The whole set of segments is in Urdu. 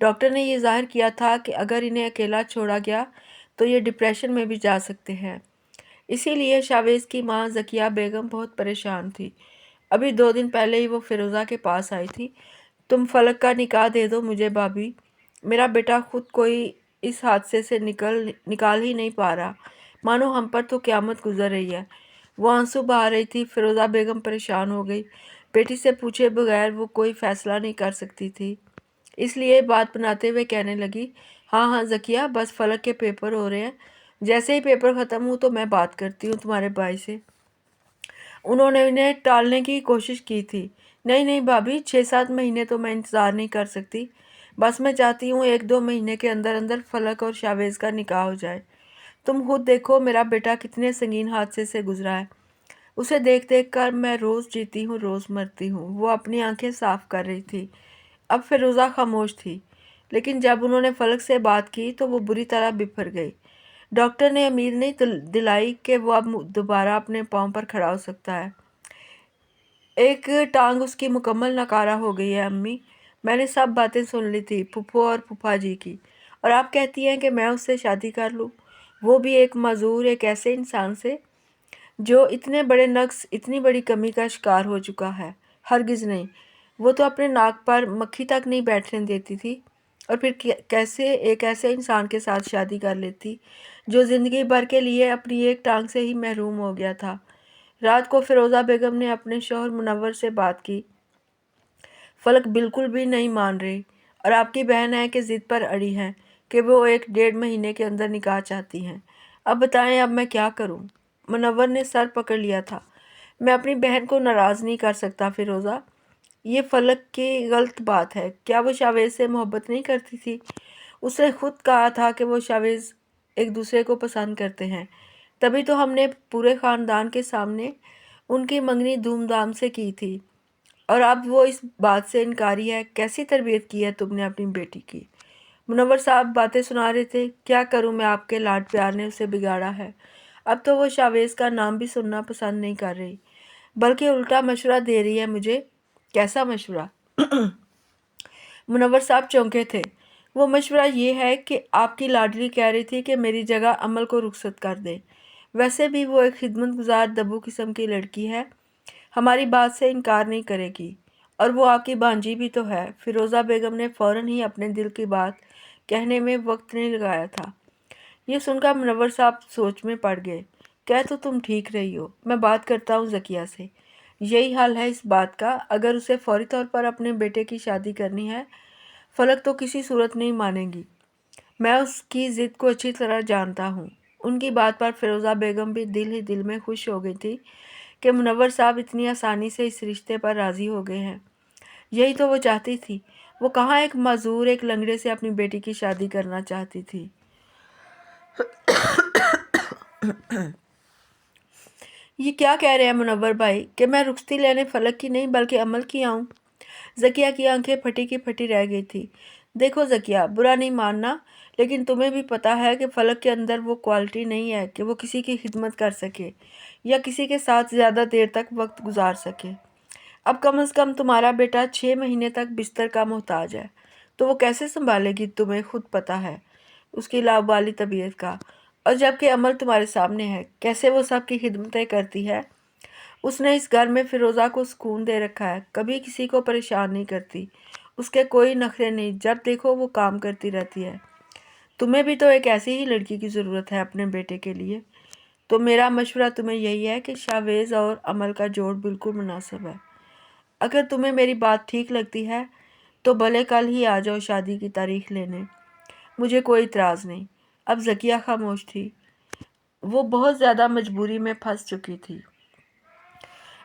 ڈاکٹر نے یہ ظاہر کیا تھا کہ اگر انہیں اکیلا چھوڑا گیا تو یہ ڈپریشن میں بھی جا سکتے ہیں۔ اسی لیے شاویز کی ماں ذکیہ بیگم بہت پریشان تھی۔ ابھی 2 دن پہلے ہی وہ فیروزہ کے پاس آئی تھی۔ تم فلک کا نکاح دے دو مجھے بھابھی، میرا بیٹا خود کوئی اس حادثے سے نکال ہی نہیں پا رہا، مانو ہم پر تو قیامت گزر رہی ہے۔ وہ آنسو بہا رہی تھی۔ فیروزہ بیگم پریشان ہو گئی۔ بیٹی سے پوچھے بغیر وہ کوئی فیصلہ نہیں کر سکتی تھی، اس لیے بات بناتے ہوئے کہنے لگی، ہاں ہاں ذکیہ، بس فلک کے پیپر ہو رہے ہیں، جیسے ہی پیپر ختم ہوں تو میں بات کرتی ہوں تمہارے بھائی سے۔ انہوں نے انہیں ٹالنے کی کوشش کی تھی۔ نہیں نہیں بھابھی، 6-7 مہینے تو میں انتظار نہیں کر سکتی، بس میں چاہتی ہوں 1-2 مہینے کے اندر اندر فلک اور شاویز کا نکاح ہو جائے۔ تم خود دیکھو میرا بیٹا کتنے سنگین حادثے سے گزرا ہے، اسے دیکھ دیکھ کر میں روز جیتی ہوں روز مرتی ہوں۔ وہ اپنی آنکھیں صاف کر رہی تھی۔ اب فیروزہ خاموش تھی، لیکن جب انہوں نے فلک سے بات کی تو وہ بری طرح بفر گئی۔ ڈاکٹر نے امید نہیں دلائی کہ وہ اب دوبارہ اپنے پاؤں پر کھڑا ہو سکتا ہے۔ ایک ٹانگ اس کی مکمل ناکارہ ہو گئی ہے امی، میں نے سب باتیں سن لی تھی پھپھو اور پھوپھا جی کی، اور آپ کہتی ہیں کہ میں اس سے شادی کر لوں، وہ بھی ایک معذور، ایک ایسے انسان سے جو اتنے بڑے نقص، اتنی بڑی کمی کا شکار ہو چکا ہے؟ ہرگز نہیں، وہ تو اپنے ناک پر مکھی تک نہیں بیٹھنے دیتی تھی، اور پھر کیسے ایک ایسے انسان کے ساتھ شادی کر لیتی جو زندگی بھر کے لیے اپنی ایک ٹانگ سے ہی محروم ہو گیا تھا۔ رات کو فیروزہ بیگم نے اپنے شوہر منور سے بات کی۔ فلک بالکل بھی نہیں مان رہی، اور آپ کی بہن ہے کہ ضد پر اڑی ہیں کہ وہ 1-1.5 مہینے کے اندر نکاح چاہتی ہیں۔ اب بتائیں اب میں کیا کروں؟ منور نے سر پکڑ لیا تھا۔ میں اپنی بہن کو ناراض نہیں کر سکتا فیروزہ، یہ فلک کی غلط بات ہے۔ کیا وہ شاویز سے محبت نہیں کرتی تھی؟ اس نے خود کہا تھا کہ وہ شاویز ایک دوسرے کو پسند کرتے ہیں، تبھی تو ہم نے پورے خاندان کے سامنے ان کی منگنی دھوم دھام سے کی تھی، اور اب وہ اس بات سے انکاری ہے۔ کیسی تربیت کی ہے تم نے اپنی بیٹی کی؟ منور صاحب باتیں سنا رہے تھے۔ کیا کروں میں، آپ کے لاڈ پیار نے اسے بگاڑا ہے۔ اب تو وہ شاویز کا نام بھی سننا پسند نہیں کر رہی، بلکہ الٹا مشورہ دے رہی ہے مجھے۔ کیسا مشورہ؟ منور صاحب چونکے تھے۔ وہ مشورہ یہ ہے کہ آپ کی لاڈلی کہہ رہی تھی کہ میری جگہ عمل کو رخصت کر دیں، ویسے بھی وہ ایک خدمت گزار دبو قسم کی لڑکی ہے، ہماری بات سے انکار نہیں کرے گی، اور وہ آپ کی بھانجی بھی تو ہے۔ فیروزہ بیگم نے فوراً ہی اپنے دل کی بات کہنے میں وقت نہیں لگایا تھا۔ یہ سن کر منور صاحب سوچ میں پڑ گئے۔ کہہ تو تم ٹھیک رہی ہو، میں بات کرتا ہوں ذکیہ سے۔ یہی حل ہے اس بات کا، اگر اسے فوری طور پر اپنے بیٹے کی شادی کرنی ہے، فلک تو کسی صورت نہیں مانے گی، میں اس کی ضد کو اچھی طرح جانتا ہوں۔ ان کی بات پر فیروزہ بیگم بھی دل ہی دل میں خوش ہو گئی تھی کہ منور صاحب اتنی آسانی سے اس رشتے پر راضی ہو گئے ہیں۔ یہی تو وہ چاہتی تھی، وہ کہاں ایک معذور، ایک لنگڑے سے اپنی بیٹی کی شادی کرنا چاہتی تھی۔ یہ کیا کہہ رہے ہیں منور بھائی کہ میں رخصتی لینے فلک کی نہیں بلکہ عمل کی آؤں؟ ذکیہ کی آنکھیں پھٹی کی پھٹی رہ گئی تھی۔ دیکھو ذکیہ، برا نہیں ماننا، لیکن تمہیں بھی پتہ ہے کہ فلک کے اندر وہ کوالٹی نہیں ہے کہ وہ کسی کی خدمت کر سکے یا کسی کے ساتھ زیادہ دیر تک وقت گزار سکے۔ اب کم از کم تمہارا بیٹا 6 مہینے تک بستر کا محتاج ہے، تو وہ کیسے سنبھالے گی؟ تمہیں خود پتہ ہے اس کی لاابالی طبیعت کا، اور جب کہ عمل تمہارے سامنے ہے، کیسے وہ سب کی خدمتیں کرتی ہے۔ اس نے اس گھر میں فیروزہ کو سکون دے رکھا ہے، کبھی کسی کو پریشان نہیں کرتی، اس کے کوئی نخرے نہیں، جب دیکھو وہ کام کرتی رہتی ہے۔ تمہیں بھی تو ایک ایسی ہی لڑکی کی ضرورت ہے اپنے بیٹے کے لیے۔ تو میرا مشورہ تمہیں یہی ہے کہ شاویز اور عمل کا جوڑ بالکل مناسب ہے۔ اگر تمہیں میری بات ٹھیک لگتی ہے تو بھلے کل ہی آ جاؤ شادی کی تاریخ لینے، مجھے کوئی اعتراض نہیں۔ اب ذکیہ خاموش تھی، وہ بہت زیادہ مجبوری میں پھنس چکی تھی۔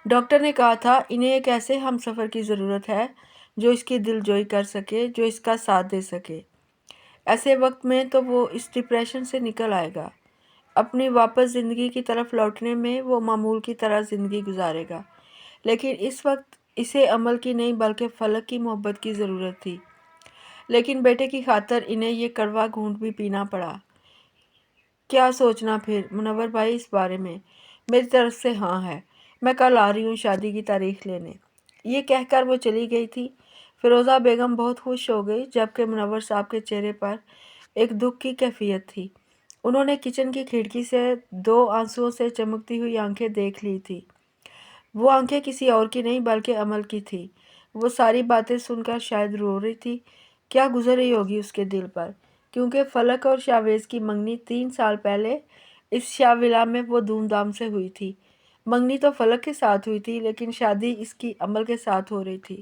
ڈاکٹر نے کہا تھا انہیں ایک ایسے ہم سفر کی ضرورت ہے جو اس کی دل جوئی کر سکے، جو اس کا ساتھ دے سکے۔ ایسے وقت میں تو وہ اس ڈپریشن سے نکل آئے گا، اپنی واپس زندگی کی طرف لوٹنے میں وہ معمول کی طرح زندگی گزارے گا، لیکن اس وقت اسے عمل کی نہیں بلکہ فلک کی محبت کی ضرورت تھی۔ لیکن بیٹے کی خاطر انہیں یہ کڑوا گھونٹ بھی پینا پڑا۔ کیا سوچنا پھر منور بھائی اس بارے میں؟ میری طرف سے ہاں ہے، میں کل آ رہی ہوں شادی کی تاریخ لینے۔ یہ کہہ کر وہ چلی گئی تھی۔ فیروزہ بیگم بہت خوش ہو گئی، جبکہ منور صاحب کے چہرے پر ایک دکھ کی کیفیت تھی۔ انہوں نے کچن کی کھڑکی سے 2 آنسوؤں سے چمکتی ہوئی آنکھیں دیکھ لی تھی۔ وہ آنکھیں کسی اور کی نہیں بلکہ عمل کی تھی۔ وہ ساری باتیں سن کر شاید رو رہی تھی۔ کیا گزر رہی ہوگی اس کے دل پر، کیونکہ فلک اور شاویز کی منگنی 3 سال پہلے اس شاہ ولا میں وہ دھوم دھام سے ہوئی تھی۔ منگنی تو فلک کے ساتھ ہوئی تھی، لیکن شادی اس کی عمل کے ساتھ ہو رہی تھی۔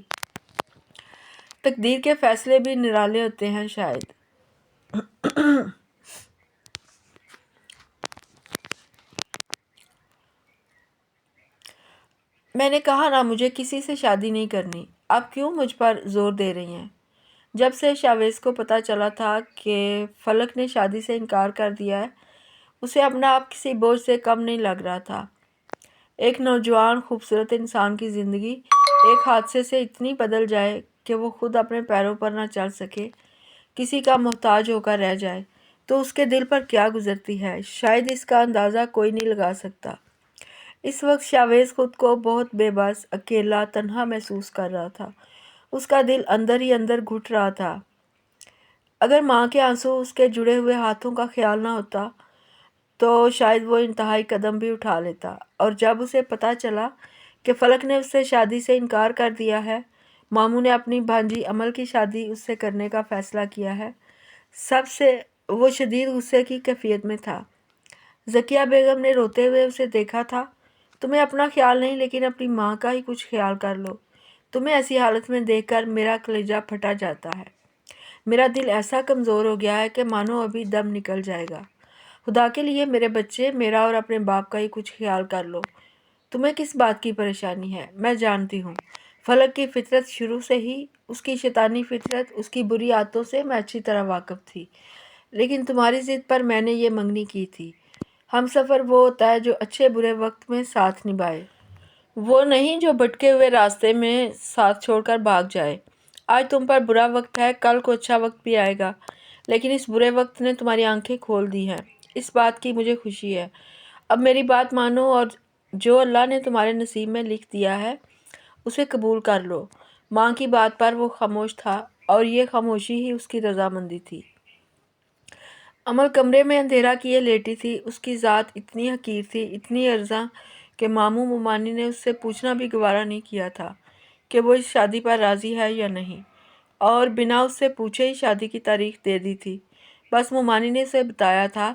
تقدیر کے فیصلے بھی نرالے ہوتے ہیں شاید۔ میں نے کہا نا مجھے کسی سے شادی نہیں کرنی، آپ کیوں مجھ پر زور دے رہی ہیں؟ جب سے شاویز کو پتہ چلا تھا کہ فلک نے شادی سے انکار کر دیا ہے، اسے اپنا آپ کسی بوجھ سے کم نہیں لگ رہا تھا۔ ایک نوجوان خوبصورت انسان کی زندگی ایک حادثے سے اتنی بدل جائے کہ وہ خود اپنے پیروں پر نہ چل سکے، کسی کا محتاج ہو کر رہ جائے، تو اس کے دل پر کیا گزرتی ہے، شاید اس کا اندازہ کوئی نہیں لگا سکتا۔ اس وقت شاویز خود کو بہت بے بس، اکیلا، تنہا محسوس کر رہا تھا۔ اس کا دل اندر ہی اندر گھٹ رہا تھا۔ اگر ماں کے آنسو اس کے جڑے ہوئے ہاتھوں کا خیال نہ ہوتا تو شاید وہ انتہائی قدم بھی اٹھا لیتا۔ اور جب اسے پتہ چلا کہ فلک نے اس سے شادی سے انکار کر دیا ہے، ماموں نے اپنی بھانجی امل کی شادی اس سے کرنے کا فیصلہ کیا ہے، وہ شدید غصے کی کیفیت میں تھا۔ ذکیہ بیگم نے روتے ہوئے اسے دیکھا تھا۔ تمہیں اپنا خیال نہیں، لیکن اپنی ماں کا ہی کچھ خیال کر لو۔ تمہیں ایسی حالت میں دیکھ کر میرا کلیجہ پھٹا جاتا ہے۔ میرا دل ایسا کمزور ہو گیا ہے کہ مانو ابھی دم نکل جائے گا۔ خدا کے لیے میرے بچے، میرا اور اپنے باپ کا ہی کچھ خیال کر لو۔ تمہیں کس بات کی پریشانی ہے؟ میں جانتی ہوں فلک کی فطرت شروع سے ہی، اس کی شیطانی فطرت، اس کی بری عادتوں سے میں اچھی طرح واقف تھی، لیکن تمہاری ضد پر میں نے یہ منگنی کی تھی۔ ہم سفر وہ ہوتا ہے جو اچھے برے وقت میں ساتھ نبھائے، وہ نہیں جو بھٹکے ہوئے راستے میں ساتھ چھوڑ کر بھاگ جائے۔ آج تم پر برا وقت ہے، کل کو اچھا وقت بھی آئے گا، لیکن اس برے وقت نے تمہاری آنکھیں کھول دی ہیں، اس بات کی مجھے خوشی ہے۔ اب میری بات مانو اور جو اللہ نے تمہارے نصیب میں لکھ دیا ہے اسے قبول کر لو۔ ماں کی بات پر وہ خاموش تھا، اور یہ خاموشی ہی اس کی رضامندی تھی۔ امل کمرے میں اندھیرا کیے لیٹی تھی۔ اس کی ذات اتنی حقیر تھی، اتنی ارزاں کہ ماموں ممانی نے اس سے پوچھنا بھی گوارا نہیں کیا تھا کہ وہ اس شادی پر راضی ہے یا نہیں، اور بنا اس سے پوچھے ہی شادی کی تاریخ دے دی تھی۔ بس ممانی نے اسے بتایا تھا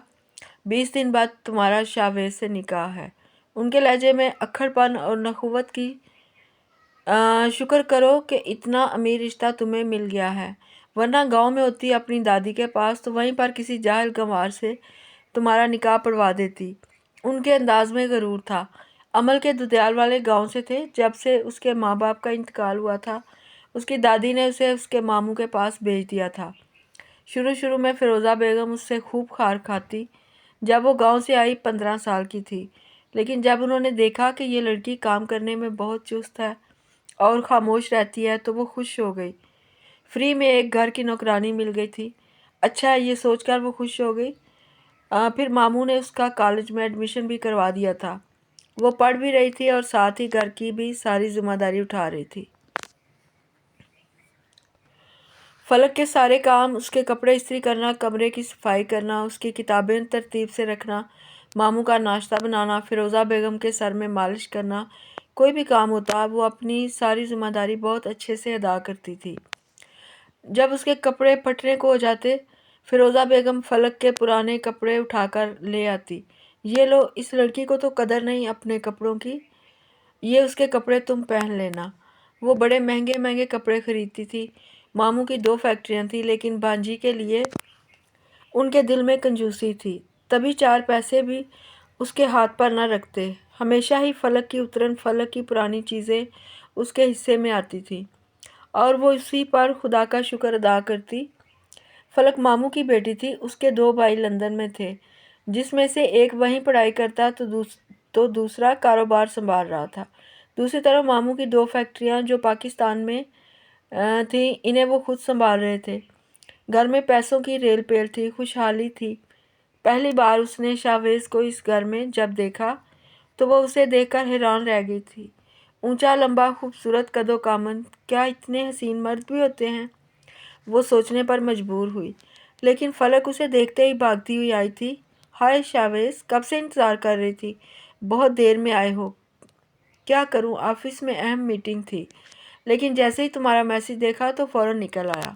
20 دن بعد تمہارا شاویز سے نکاح ہے۔ ان کے لہجے میں اکھڑ پن اور نخوت کی شکر کرو کہ اتنا امیر رشتہ تمہیں مل گیا ہے، ورنہ گاؤں میں ہوتی اپنی دادی کے پاس تو وہیں پر کسی جاہل گنوار سے تمہارا نکاح پڑھوا دیتی۔ ان کے انداز میں غرور تھا۔ امل کے ددیال والے گاؤں سے تھے۔ جب سے اس کے ماں باپ کا انتقال ہوا تھا، اس کی دادی نے اسے اس کے ماموں کے پاس بھیج دیا تھا۔ شروع میں فیروزہ بیگم اس سے خوب کھار کھاتی جب وہ گاؤں سے آئی 15 سال کی تھی، لیکن جب انہوں نے دیکھا کہ یہ لڑکی کام کرنے میں بہت چست ہے اور خاموش رہتی ہے تو وہ خوش ہو گئی۔ فری میں ایک گھر کی نوکرانی مل گئی تھی۔ اچھا ہے، یہ سوچ کر وہ خوش ہو گئی۔ پھر ماموں نے اس کا کالج میں ایڈمیشن بھی کروا دیا تھا۔ وہ پڑھ بھی رہی تھی اور ساتھ ہی گھر کی بھی ساری ذمہ داری اٹھا رہی تھی۔ فلک کے سارے کام، اس کے کپڑے استری کرنا، کمرے کی صفائی کرنا، اس کی کتابیں ترتیب سے رکھنا، ماموں کا ناشتہ بنانا، فیروزہ بیگم کے سر میں مالش کرنا، کوئی بھی کام ہوتا وہ اپنی ساری ذمہ داری بہت اچھے سے ادا کرتی تھی۔ جب اس کے کپڑے پھٹنے کو ہو جاتے، فیروزہ بیگم فلک کے پرانے کپڑے اٹھا کر لے آتی۔ یہ لو، اس لڑکی کو تو قدر نہیں اپنے کپڑوں کی، یہ اس کے کپڑے تم پہن لینا۔ وہ بڑے مہنگے مہنگے کپڑے خریدتی تھی۔ ماموں کی 2 فیکٹریاں تھیں، لیکن بانجی کے لیے ان کے دل میں کنجوسی تھی، تبھی 4 پیسے بھی اس کے ہاتھ پر نہ رکھتے۔ ہمیشہ ہی فلک کی اترن، فلک کی پرانی چیزیں اس کے حصے میں آتی تھیں، اور وہ اسی پر خدا کا شکر ادا کرتی۔ فلک ماموں کی بیٹی تھی۔ اس کے 2 بھائی لندن میں تھے، جس میں سے ایک وہیں پڑھائی کرتا تو دوسرا کاروبار سنبھال رہا تھا۔ دوسری طرف ماموں کی 2 فیکٹریاں جو پاکستان میں تھیں، انہیں وہ خود سنبھال رہے تھے۔ گھر میں پیسوں کی ریل پیل تھی، خوشحالی تھی۔ پہلی بار اس نے شاویز کو اس گھر میں جب دیکھا تو وہ اسے دیکھ کر حیران رہ گئی تھی۔ اونچا لمبا خوبصورت قد و کامن، کیا اتنے حسین مرد بھی ہوتے ہیں؟ وہ سوچنے پر مجبور ہوئی، لیکن فلک اسے دیکھتے ہی بھاگتی ہوئی آئی تھی۔ ہائے شاویز، کب سے انتظار کر رہی تھی، بہت دیر میں آئے ہو۔ کیا کروں، آفس میں اہم میٹنگ تھی، لیکن جیسے ہی تمہارا میسج دیکھا تو فوراً نکل آیا۔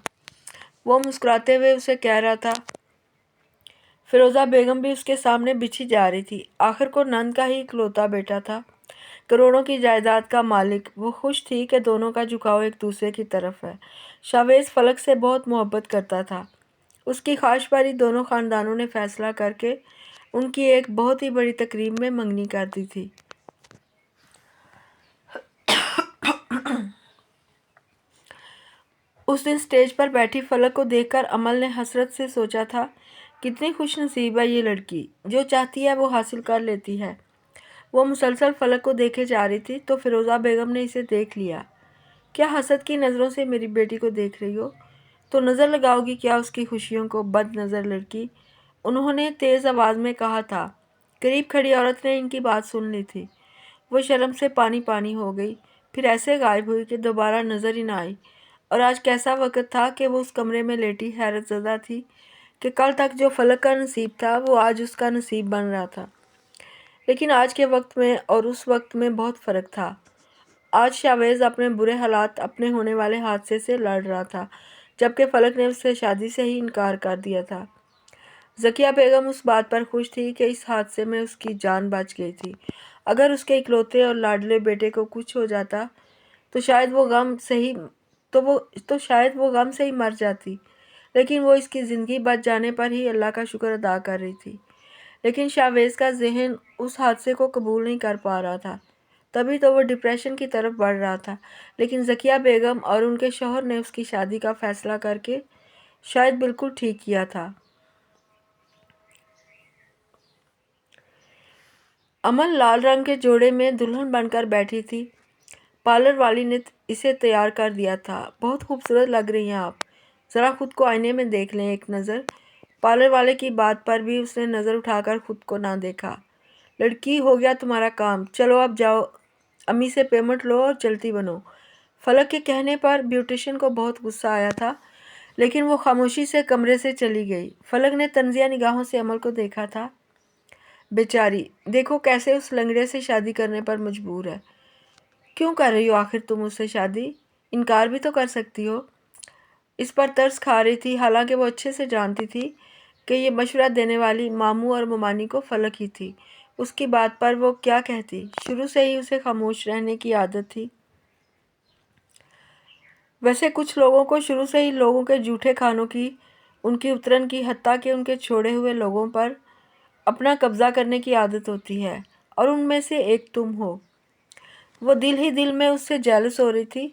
وہ مسکراتے ہوئے اسے کہہ رہا تھا۔ فیروزہ بیگم بھی اس کے سامنے بچھی جا رہی تھی۔ آخر کو نند کا ہی اکلوتا بیٹا تھا، کروڑوں کی جائیداد کا مالک۔ وہ خوش تھی کہ دونوں کا جھکاؤ ایک دوسرے کی طرف ہے۔ شاویز فلک سے بہت محبت کرتا تھا۔ اس کی خواہش پر ہی دونوں خاندانوں نے فیصلہ کر کے ان کی ایک بہت ہی بڑی تقریب میں منگنی کر دی تھی۔ اس دن اسٹیج پر بیٹھی فلک کو دیکھ کر عمل نے حسرت سے سوچا تھا، کتنی خوش نصیب ہے یہ لڑکی، جو چاہتی ہے وہ حاصل کر لیتی ہے۔ وہ مسلسل فلک کو دیکھے جا رہی تھی تو فیروزہ بیگم نے اسے دیکھ لیا۔ کیا حسد کی نظروں سے میری بیٹی کو دیکھ رہی ہو؟ تو نظر لگاؤ گی کیا اس کی خوشیوں کو، بد نظر لڑکی؟ انہوں نے تیز آواز میں کہا تھا۔ قریب کھڑی عورت نے ان کی بات سن لی تھی۔ وہ شرم سے پانی پانی ہو گئی، پھر ایسے غائب ہوئی کہ دوبارہ نظر ہی نہ آئی۔ اور آج کیسا وقت تھا کہ وہ اس کمرے میں لیٹی حیرت زدہ تھی کہ کل تک جو فلک کا نصیب تھا وہ آج اس کا نصیب بن رہا تھا۔ لیکن آج کے وقت میں اور اس وقت میں بہت فرق تھا۔ آج شاویز اپنے برے حالات، اپنے ہونے والے حادثے سے لڑ رہا تھا، جبکہ فلک نے اس سے شادی سے ہی انکار کر دیا تھا۔ ذکیہ بیگم اس بات پر خوش تھی کہ اس حادثے میں اس کی جان بچ گئی تھی۔ اگر اس کے اکلوتے اور لاڈلے بیٹے کو کچھ ہو جاتا تو شاید وہ غم سے ہی مر جاتی، لیکن وہ اس کی زندگی بچ جانے پر ہی اللہ کا شکر ادا کر رہی تھی۔ لیکن شاویز کا ذہن اس حادثے کو قبول نہیں کر پا رہا تھا، تبھی تو وہ ڈپریشن کی طرف بڑھ رہا تھا۔ لیکن ذکیہ بیگم اور ان کے شوہر نے اس کی شادی کا فیصلہ کر کے شاید بالکل ٹھیک کیا تھا۔ امل لال رنگ کے جوڑے میں دلہن بن کر بیٹھی تھی۔ پارلر والی نے اسے تیار کر دیا تھا۔ بہت خوبصورت لگ رہی ہیں آپ، ذرا خود کو آئینے میں دیکھ لیں ایک نظر۔ پارلر والے کی بات پر بھی اس نے نظر اٹھا کر خود کو نہ دیکھا۔ لڑکی، ہو گیا تمہارا کام، چلو اب جاؤ، امی سے پیمنٹ لو اور چلتی بنو۔ فلک کے کہنے پر بیوٹیشین کو بہت غصہ آیا تھا، لیکن وہ خاموشی سے کمرے سے چلی گئی۔ فلک نے طنزیہ نگاہوں سے امل کو دیکھا تھا۔ بیچاری، دیکھو کیسے اس لنگڑے سے شادی کرنے پر مجبور ہے۔ کیوں کر رہی ہو آخر تم اس سے شادی؟ انکار بھی تو کر سکتی ہو۔ اس پر ترس کھا رہی تھی، حالانکہ وہ اچھے سے جانتی تھی کہ یہ مشورہ دینے والی ماموں اور ممانی کو فلک ہی تھی۔ اس کی بات پر وہ کیا کہتی، شروع سے ہی اسے خاموش رہنے کی عادت تھی۔ ویسے کچھ لوگوں کو شروع سے ہی لوگوں کے جھوٹے کھانوں کی، ان کی اترن کی، حتیٰ کہ ان کے چھوڑے ہوئے لوگوں پر اپنا قبضہ کرنے کی عادت ہوتی ہے، اور ان میں سے ایک تم ہو۔ وہ دل ہی دل میں اس سے جیلس ہو رہی تھی۔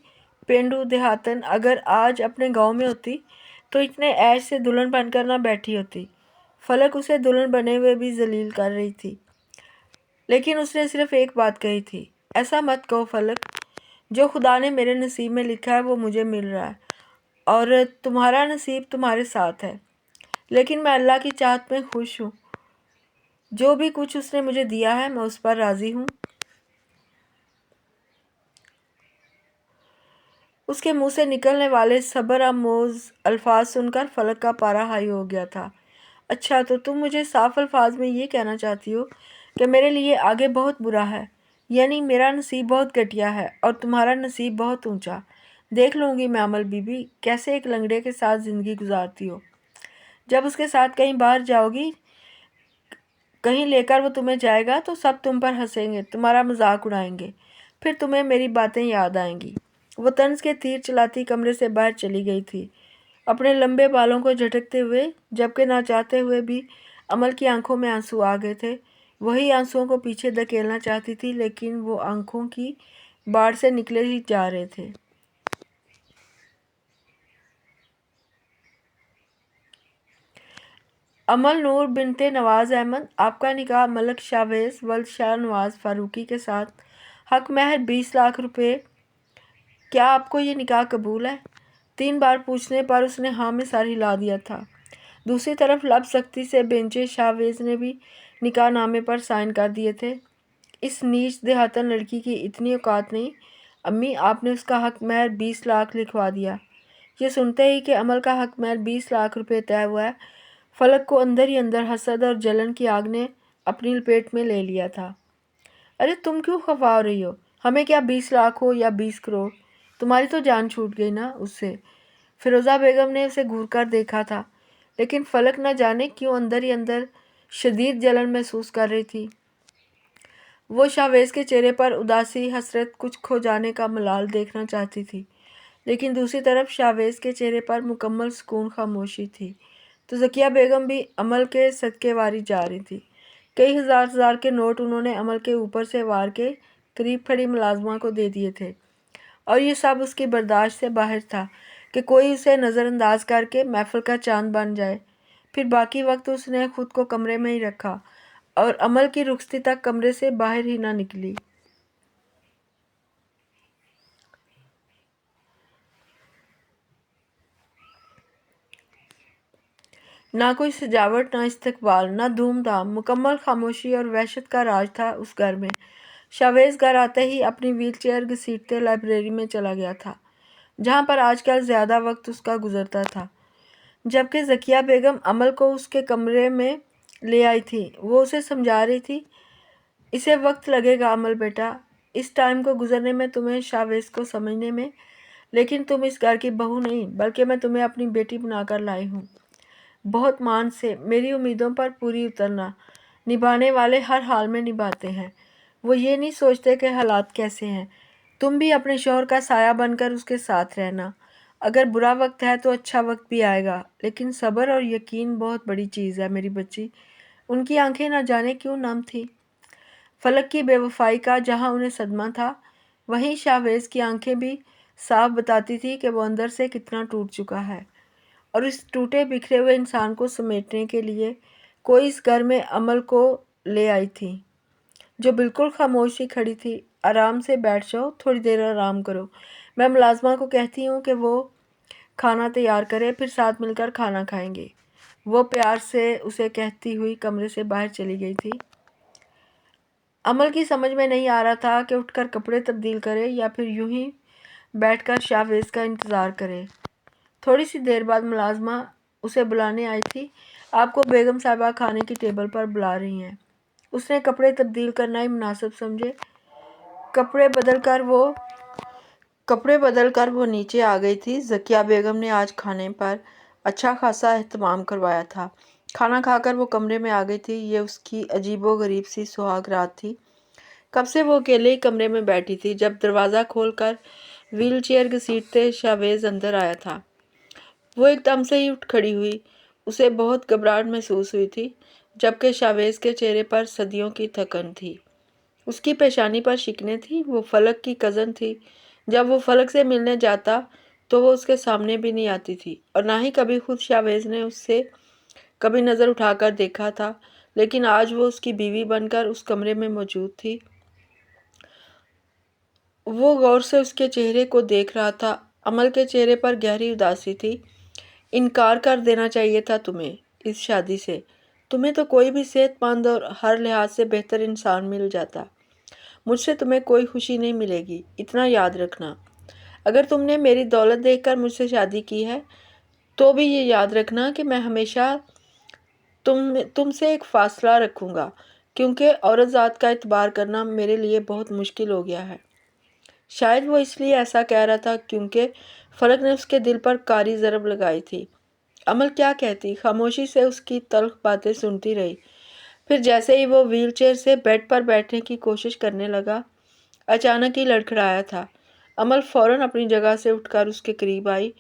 پینڈو دیہاتن اگر آج اپنے گاؤں میں ہوتی تو اتنے عیش سے دلہن بن کر نہ بیٹھی ہوتی۔ فلک اسے دلہن بنے ہوئے بھی ذلیل کر رہی تھی، لیکن اس نے صرف ایک بات کہی تھی، ایسا مت کہو فلک، جو خدا نے میرے نصیب میں لکھا ہے وہ مجھے مل رہا ہے، اور تمہارا نصیب تمہارے ساتھ ہے۔ لیکن میں اللہ کی چاہت میں خوش ہوں، جو بھی کچھ اس نے مجھے دیا ہے میں اس پر راضی ہوں۔ اس کے منہ سے نکلنے والے صبر آموز الفاظ سن کر فلک کا پارا ہائی ہو گیا تھا۔ اچھا، تو تم مجھے صاف الفاظ میں یہ کہنا چاہتی ہو کہ میرے لیے آگے بہت برا ہے، یعنی میرا نصیب بہت گھٹیا ہے اور تمہارا نصیب بہت اونچا۔ دیکھ لوں گی میں امل بی بی کیسے ایک لنگڑے کے ساتھ زندگی گزارتی ہو۔ جب اس کے ساتھ کہیں باہر جاؤ گی، کہیں لے کر وہ تمہیں جائے گا تو سب تم پر ہنسیں گے، تمہارا مذاق اڑائیں گے، پھر تمہیں میری باتیں یاد آئیں گی۔ وہ طنز کے تیر چلاتی کمرے سے باہر چلی گئی تھی، اپنے لمبے بالوں کو جھٹکتے ہوئے، جبکہ نہ چاہتے ہوئے بھی امل کی آنکھوں میں آنسو آ گئے تھے۔ وہی آنسوؤں کو پیچھے دھکیلنا چاہتی تھی، لیکن وہ آنکھوں کی باڑ سے نکلے ہی جا رہے تھے۔ امل نور بنت نواز احمد، آپ کا نکاح ملک شاویز ولد شاہ نواز فاروقی کے ساتھ، حق مہر 20 لاکھ روپے۔ کیا آپ کو یہ نکاح قبول ہے؟ 3 بار پوچھنے پر اس نے ہاں میں سر ہلا دیا تھا۔ دوسری طرف لب سختی سے بینچے شاویز نے بھی نکاح نامے پر سائن کر دیے تھے۔ اس نیچ دیہاتن لڑکی کی اتنی اوقات نہیں۔ امی، آپ نے اس کا حق مہر 20 لاکھ لکھوا دیا۔ یہ سنتے ہی کہ عمل کا حق مہر 20 لاکھ روپے طے ہوا ہے، فلک کو اندر ہی اندر حسد اور جلن کی آگ نے اپنی لپیٹ میں لے لیا تھا۔ ارے تم کیوں خفا ہو رہی ہو؟ ہمیں کیا 20 لاکھ ہو یا 20 کروڑ، تمہاری تو جان چھوٹ گئی نا اس سے۔ فیروزہ بیگم نے اسے گھور کر دیکھا تھا، لیکن فلک نہ جانے کیوں اندر ہی اندر شدید جلن محسوس کر رہی تھی۔ وہ شاویز کے چہرے پر اداسی، حسرت، کچھ کھو جانے کا ملال دیکھنا چاہتی تھی، لیکن دوسری طرف شاویز کے چہرے پر مکمل سکون، خاموشی تھی۔ تو ذکیہ بیگم بھی عمل کے صدقے واری جا رہی تھی۔ کئی ہزار کے نوٹ انہوں نے عمل کے اوپر سے وار کے قریب کھڑی ملازمہ کو دے دیے تھے، اور یہ سب اس کی برداشت سے باہر تھا کہ کوئی اسے نظر انداز کر کے محفل کا چاند بن جائے۔ پھر باقی وقت اس نے خود کو کمرے میں ہی رکھا اور عمل کی رخصتی تک کمرے سے باہر ہی نہ نکلی۔ نہ کوئی سجاوٹ، نہ استقبال، نہ دھوم دھام، مکمل خاموشی اور وحشت کا راج تھا اس گھر میں۔ شاویز گھر آتے ہی اپنی ویل چیئر گھسیٹتے لائبریری میں چلا گیا تھا، جہاں پر آج کل زیادہ وقت اس کا گزرتا تھا۔ جبکہ ذکیہ بیگم عمل کو اس کے کمرے میں لے آئی تھی، وہ اسے سمجھا رہی تھی، اسے وقت لگے گا عمل بیٹا، اس ٹائم کو گزرنے میں، تمہیں شاویز کو سمجھنے میں، لیکن تم اس گھر کی بہو نہیں، بلکہ میں تمہیں اپنی بیٹی بنا کر لائی ہوں۔ بہت مان سے میری امیدوں پر پوری اترنا۔ نبھانے والے ہر حال میں نبھاتے ہیں، وہ یہ نہیں سوچتے کہ حالات کیسے ہیں۔ تم بھی اپنے شوہر کا سایہ بن کر اس کے ساتھ رہنا۔ اگر برا وقت ہے تو اچھا وقت بھی آئے گا، لیکن صبر اور یقین بہت بڑی چیز ہے میری بچی۔ ان کی آنکھیں نہ جانے کیوں نم تھی۔ فلک کی بے وفائی کا جہاں انہیں صدمہ تھا، وہیں شاویز کی آنکھیں بھی صاف بتاتی تھی کہ وہ اندر سے کتنا ٹوٹ چکا ہے، اور اس ٹوٹے بکھرے ہوئے انسان کو سمیٹنے کے لیے کوئی اس گھر میں عمل کو لے آئی تھی، جو بالکل خاموش سی کھڑی تھی۔ آرام سے بیٹھ جاؤ، تھوڑی دیر آرام کرو، میں ملازمہ کو کہتی ہوں کہ وہ کھانا تیار کرے، پھر ساتھ مل کر کھانا کھائیں گے۔ وہ پیار سے اسے کہتی ہوئی کمرے سے باہر چلی گئی تھی۔ عمل کی سمجھ میں نہیں آ رہا تھا کہ اٹھ کر کپڑے تبدیل کرے یا پھر یوں ہی بیٹھ کر شاویز کا انتظار کرے۔ تھوڑی سی دیر بعد ملازمہ اسے بلانے آئی تھی۔ آپ کو بیگم صاحبہ کھانے کی ٹیبل پر بلا رہی ہیں۔ اس نے کپڑے تبدیل کرنا ہی مناسب سمجھے۔ کپڑے بدل کر وہ نیچے آ گئی تھی۔ ذکیہ بیگم نے آج کھانے پر اچھا خاصا اہتمام کروایا تھا۔ کھانا کھا کر وہ کمرے میں آ گئی تھی۔ یہ اس کی عجیب و غریب سی سہاگ رات تھی۔ کب سے وہ اکیلے ہی کمرے میں بیٹھی تھی، جب دروازہ کھول کر ویل چیئر گھسیٹتے شاویز اندر آیا تھا۔ وہ ایک دم سے ہی اٹھ کھڑی ہوئی۔ اسے بہت گھبراہٹ محسوس ہوئی تھی، جبکہ شاویز کے چہرے پر صدیوں کی تھکن تھی۔ اس کی پیشانی پر شکنیں تھیں۔ وہ فلک کی کزن تھی۔ جب وہ فلک سے ملنے جاتا تو وہ اس کے سامنے بھی نہیں آتی تھی، اور نہ ہی کبھی خود شاویز نے اس سے کبھی نظر اٹھا کر دیکھا تھا، لیکن آج وہ اس کی بیوی بن کر اس کمرے میں موجود تھی۔ وہ غور سے اس کے چہرے کو دیکھ رہا تھا۔ عمل کے چہرے پر گہری اداسی تھی۔ انکار کر دینا چاہیے تھا تمہیں اس شادی سے۔ تمہیں تو کوئی بھی صحت مند اور ہر لحاظ سے بہتر انسان مل جاتا۔ مجھ سے تمہیں کوئی خوشی نہیں ملے گی، اتنا یاد رکھنا۔ اگر تم نے میری دولت دیکھ کر مجھ سے شادی کی ہے تو بھی یہ یاد رکھنا کہ میں ہمیشہ تم سے ایک فاصلہ رکھوں گا، کیونکہ عورت ذات کا اعتبار کرنا میرے لیے بہت مشکل ہو گیا ہے۔ شاید وہ اس لیے ایسا کہہ رہا تھا کیونکہ فلک نے اس کے دل پر کاری ضرب لگائی تھی۔ عمل کیا کہتی؟ خاموشی سے اس کی تلخ باتیں سنتی رہی۔ پھر جیسے ہی وہ ویل چیئر سے بیڈ پر بیٹھنے کی کوشش کرنے لگا، اچانک ہی لڑکھڑایا تھا۔ عمل فوراً اپنی جگہ سے اٹھ کر اس کے قریب آئی